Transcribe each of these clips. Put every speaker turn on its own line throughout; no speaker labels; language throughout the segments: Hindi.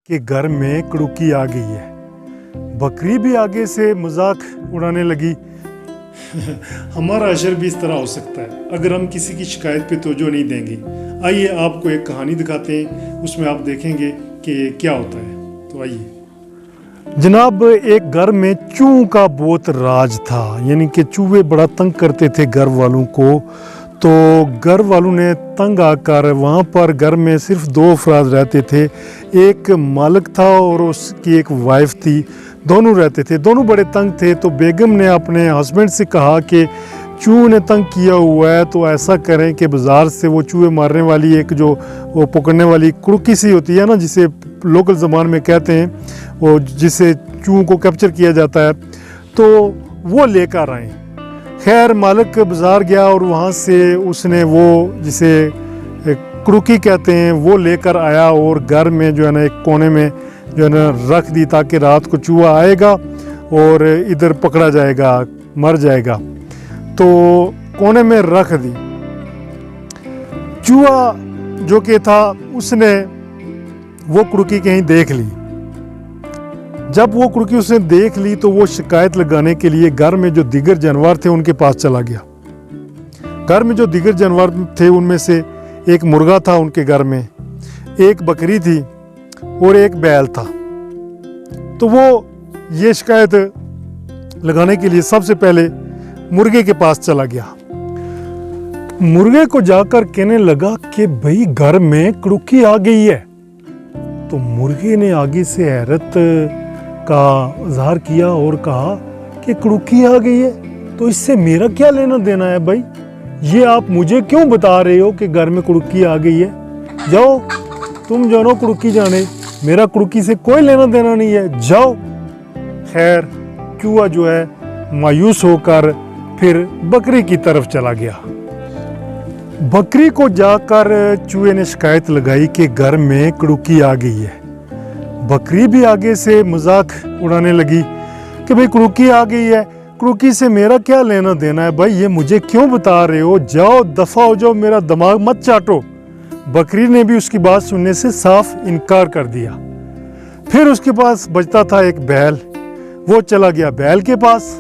कि घर में कड़ुकी आ गई है। बकरी भी आगे से मजाक उड़ाने लगी। हमारा अशर भी इस तरह हो सकता है अगर हम किसी की शिकायत पे तवज्जो नहीं देंगे। आइए आपको एक कहानी दिखाते हैं, उसमें आप देखेंगे कि क्या होता है। तो आइए जनाब, एक घर में चूहों का बहुत राज था, यानी कि चूहे बड़ा तंग करते थे घर वालों को। तो घर वालों ने तंग आकर वहाँ पर घर में सिर्फ 2 अफराद रहते थे। एक मालिक था और उसकी एक वाइफ थी, दोनों रहते थे। दोनों बड़े तंग थे। तो बेगम ने अपने हस्बैंड से कहा कि चूहे ने तंग किया हुआ है, तो ऐसा करें कि बाज़ार से वो चूहे मारने वाली एक जो वो पकड़ने वाली कुड़की सी होती है ना, जिसे लोकल ज़बान में कहते हैं, वो जिसे चूहों को कैप्चर किया जाता है, तो वो लेकर आए। खैर मालिक बाज़ार गया और वहाँ से उसने वो जिसे कुड़की कहते हैं वो लेकर आया और घर में जो है ना एक कोने में जो है ना रख दी, ताकि रात को चूहा आएगा और इधर पकड़ा जाएगा, मर जाएगा। तो कोने में रख दी। चूहा जो कि था उसने वो कुड़की कहीं देख ली। जब वो कुड़की उसने देख ली तो वो शिकायत लगाने के लिए घर में जो दीगर जानवर थे उनके पास चला गया। घर में जो दीगर जानवर थे उनमें से एक मुर्गा था उनके घर में, एक बकरी थी और एक बैल था। तो वो ये शिकायत लगाने के लिए सबसे पहले मुर्गे के पास चला गया। मुर्गे को जाकर कहने लगा कि भाई घर में कड़ुकी आ गई है। तो मुर्गे ने आगे से हैरत का इजहार किया और कहा कि कड़ुकी आ गई है तो इससे मेरा क्या लेना देना है भाई, ये आप मुझे क्यों बता रहे हो कि घर में कड़ुकी आ गई है? जाओ तुम जानो कड़ुकी जाने, मेरा कड़ुकी से कोई लेना देना नहीं है, जाओ। खैर चूहा जो है मायूस होकर फिर बकरी की तरफ चला गया। बकरी को जाकर चूहे ने शिकायत लगाई कि घर में कड़ुकी आ गई है। बकरी भी आगे से मजाक उड़ाने लगी कि भाई कड़ुकी आ गई है, कड़ुकी से मेरा क्या लेना देना है भाई, ये मुझे क्यों बता रहे हो, जाओ दफा हो जाओ, मेरा दिमाग मत चाटो। बकरी ने भी उसकी बात सुनने से साफ इनकार कर दिया। फिर उसके पास बचता था एक बैल, वो चला गया बैल के पास।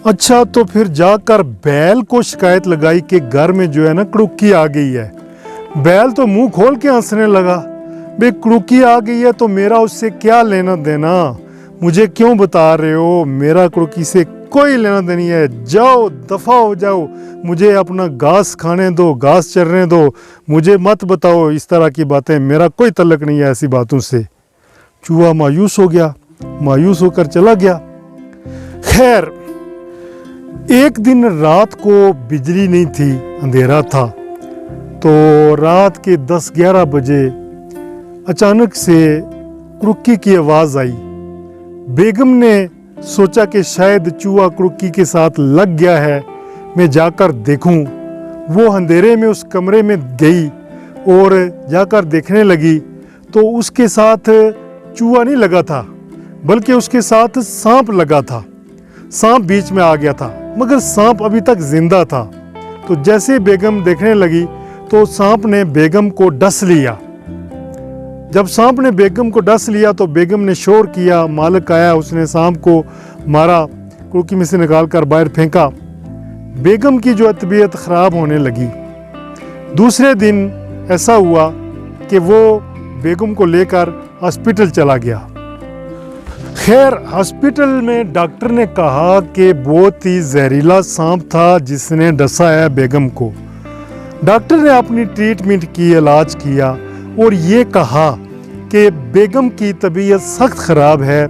अच्छा, तो फिर जाकर बैल को शिकायत लगाई कि घर में जो है ना कड़ुकी आ गई है। बैल तो मुंह खोल के हंसने लगा, भाई कड़ुकी आ गई है तो मेरा उससे क्या लेना देना, मुझे क्यों बता रहे हो, मेरा कड़ुकी से कोई लेना देनी है, जाओ दफा हो जाओ, मुझे अपना घास खाने दो, घास चरने दो, मुझे मत बताओ इस तरह की बातें, मेरा कोई तल्लक नहीं है ऐसी बातों से। चूहा मायूस हो गया, मायूस होकर चला गया। खैर एक दिन रात को बिजली नहीं थी, अंधेरा था। तो रात के 10-11 बजे अचानक से कड़ुकी की आवाज़ आई। बेगम ने सोचा कि शायद चूहा कड़ुकी के साथ लग गया है, मैं जाकर देखूं। वो अंधेरे में उस कमरे में गई और जाकर देखने लगी तो उसके साथ चूहा नहीं लगा था, बल्कि उसके साथ सांप लगा था। सांप बीच में आ गया था, मगर सांप अभी तक जिंदा था। तो जैसे बेगम देखने लगी तो सांप ने बेगम को डस लिया। जब सांप ने बेगम को डस लिया तो बेगम ने शोर किया, मालिक आया, उसने सांप को मारा, कड़ुकी में से निकाल कर बाहर फेंका। बेगम की जो तबीयत ख़राब होने लगी। दूसरे दिन ऐसा हुआ कि वो बेगम को लेकर हॉस्पिटल चला गया। खैर हॉस्पिटल में डॉक्टर ने कहा कि बहुत ही जहरीला सांप था जिसने डसा है बेगम को। डॉक्टर ने अपनी ट्रीटमेंट की, इलाज किया और ये कहा कि बेगम की तबीयत सख्त ख़राब है,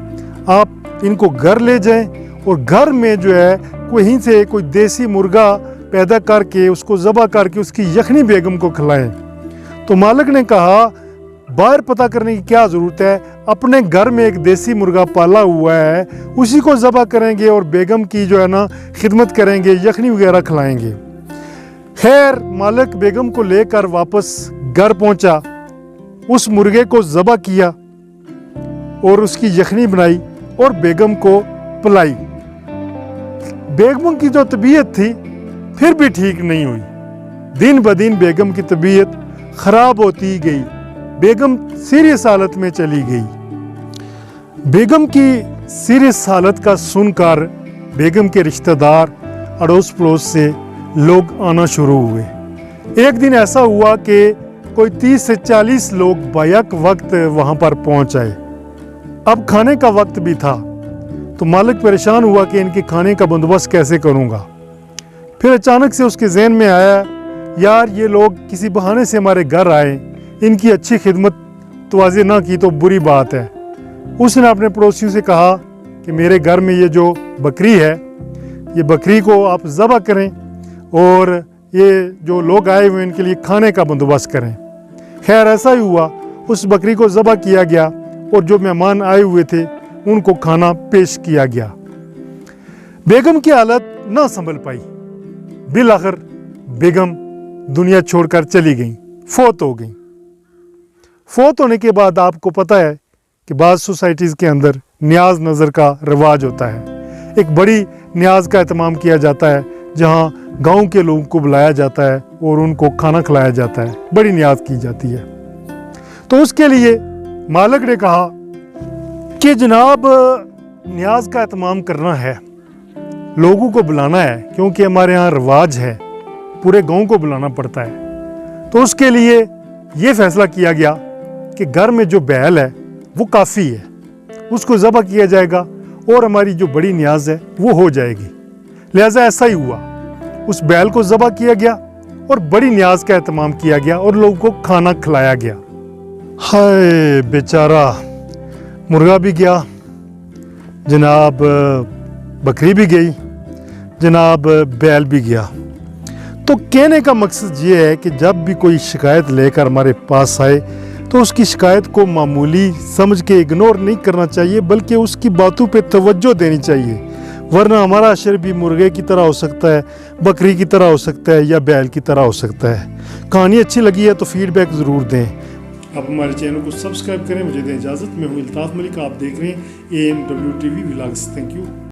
आप इनको घर ले जाएं और घर में जो है कहीं से कोई देसी मुर्गा पैदा करके उसको ज़बह करके उसकी यखनी बेगम को खिलाएं। तो मालिक ने कहा बाहर पता करने की क्या ज़रूरत है, अपने घर में एक देसी मुर्गा पाला हुआ है, उसी को ज़बह करेंगे और बेगम की जो है ना खिदमत करेंगे, यखनी वगैरह खिलाएंगे। खैर मालिक बेगम को लेकर वापस घर पहुंचा, उस मुर्गे को ज़बह किया और उसकी यखनी बनाई और बेगम को पिलाई। बेगम की जो तबीयत थी फिर भी ठीक नहीं हुई। दिन ब दिन बेगम की तबीयत ख़राब होती गई। बेगम सीरियस हालत में चली गई। बेगम की सीरियस हालत का सुनकर बेगम के रिश्तेदार, अड़ोस पड़ोस से लोग आना शुरू हुए। एक दिन ऐसा हुआ कि कोई 30 से 40 लोग बैक वक्त वहाँ पर पहुँच आए। अब खाने का वक्त भी था, तो मालिक परेशान हुआ कि इनके खाने का बंदोबस्त कैसे करूँगा। फिर अचानक से उसके जहन में आया, यार ये लोग किसी बहाने से हमारे घर आए, इनकी अच्छी खिदमत तवाज़े ना की तो बुरी बात है। उसने अपने पड़ोसियों से कहा कि मेरे घर में ये जो बकरी है, ये बकरी को आप ज़बह करें और ये जो लोग आए हुए इनके लिए खाने का बंदोबस्त करें। खैर ऐसा ही हुआ, उस बकरी को ज़बह किया गया और जो मेहमान आए हुए थे उनको खाना पेश किया गया। बेगम की हालत ना संभल पाई, बिल आखिर बेगम दुनिया छोड़कर चली गई, फौत हो गई। फौत होने के बाद आपको पता है कि बाज़ सोसाइटीज़ के अंदर न्याज नज़र का रिवाज होता है। एक बड़ी न्याज का एहतमाम किया जाता है, जहाँ गांव के लोगों को बुलाया जाता है और उनको खाना खिलाया जाता है, बड़ी न्याज की जाती है। तो उसके लिए मालिक ने कहा कि जनाब न्याज का एहतमाम करना है, लोगों को बुलाना है, क्योंकि हमारे यहाँ रिवाज है, पूरे गांव को बुलाना पड़ता है। तो उसके लिए ये फैसला किया गया कि घर में जो बैल है वो काफ़ी है, उसको ज़बह किया जाएगा और हमारी जो बड़ी न्याज है वो हो जाएगी। लिहाजा ऐसा ही हुआ, उस बैल को ज़बह किया गया और बड़ी न्याज का एहतमाम किया गया और लोगों को खाना खिलाया गया। हाय बेचारा, मुर्गा भी गया जनाब, बकरी भी गई जनाब, बैल भी गया। तो कहने का मकसद ये है कि जब भी कोई शिकायत लेकर हमारे पास आए तो उसकी शिकायत को मामूली समझ के इग्नोर नहीं करना चाहिए, बल्कि उसकी बातों पे तवज्जो देनी चाहिए, वरना हमारा अशर भी मुर्गे की तरह हो सकता है, बकरी की तरह हो सकता है या बैल की तरह हो सकता है। कहानी अच्छी लगी है तो फीडबैक ज़रूर दें। आप हमारे चैनल को सब्सक्राइब करें। मुझे दें इजाज़त, मैं हूँ इल्ताफ़ मलिक, आप देख रहे हैं AMWTV व्लॉग्स। Thank you.